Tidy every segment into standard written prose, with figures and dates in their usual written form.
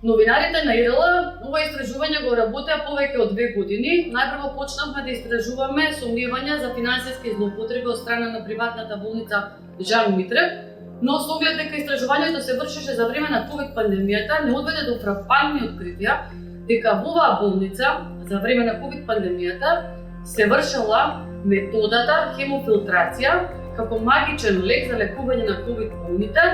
Новинарите на ИРЛ ова истражување го работеа повеќе од 2 години. Најпрво почнавме да истражуваме сомневања за финансиски злоупотреби од страна на приватната болница Жан Митрев, но со оглед дека истражувањето се вршеше за време на ковид пандемијата, не одведе до фрапантни откритија дека во оваа болница за време на ковид пандемијата се вршела методата хемофилтрација како магичен лек за лекување на ковид болните.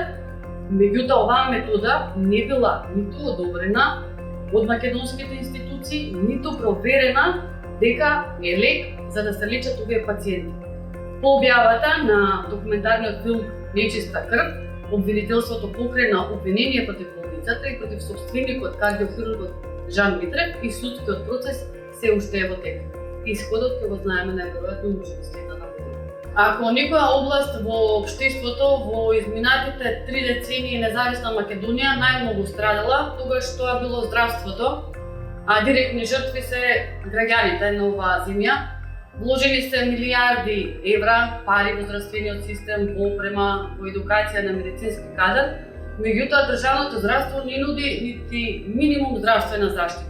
Меѓутоа, оваа метода не била ниту одобрена од македонските институции, ниту проверена дека е лек за да се лечат овие пациенти. По објавата на документарниот филм Нечиста крв, обвинителството покрена обвинение против болницата и против собственикот кардиохирургот Жан Митрев и судскиот процес се уште е во тек. Исходот ќе го знаеме најверојатно може да следа на година. Ако некоја област во општеството во изминатите 3 децении независна Македонија најмногу страдала, тогаш тоа било здравството, а директни жртви се граѓаните на оваа земја. Вложени се милиарди евра пари во здравствениот систем, во опрема, во едукација на медицински кадар, меѓутоа државното здравство не нуди нити минимум здравствена заштита.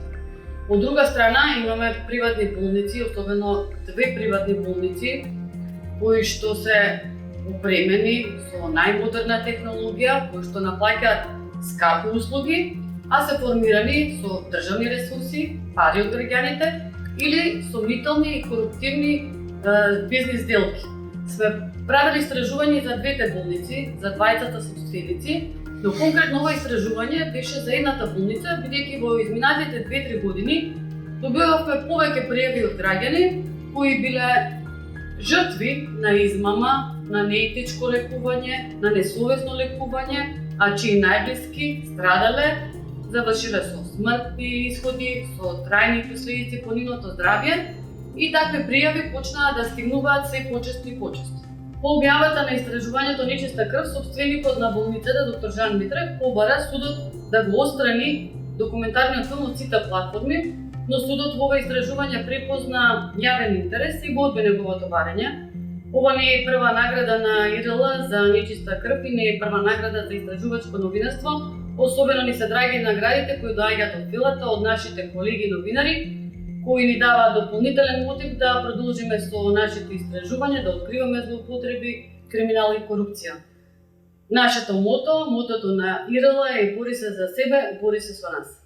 Од друга страна имаме приватни болници, особено 2 приватни болници, кои што се опремени со најмодерна технологија, кои што наплаќаат скапи услуги, а се формирани со државни ресурси, пари од граѓаните или сомнителни и коруптивни бизнис сделки. Сме правили истражување за 2 болници, за 2 собственици, но конкретно ова истражување беше за едната болница, бидејќи во изминатите 2-3 години добивавме повеќе пријави од граѓани кои биле жртви на измама, на неетичко лекување, на несовесно лекување, а чии најблиски страдале, завршиле со смртни исходи, со трајни последици по нивното здравје и такви пријави почнаа да стигнуваат се почесто и почесто. По објавата на истражувањето Нечиста крв, собственикот на болницата доктор Жан Митрев побара судот да го отстрани документарниот филм од сите платформи, но судот во ова истражување препозна јавен интерес и го одби неговото барање. Ова не е прва награда на ИРЛ за Нечиста крв и не е прва награда за истражувачко новинарство. Особено ни се драги наградите кои доаѓаат од филата од нашите колеги новинари, кои ни даваат дополнителен мотив да продолжиме со нашите истражувања, да откриваме злоупотреби, криминал и корупција. Нашето мотото на ИРЛ е бори се за себе, бори се со нас.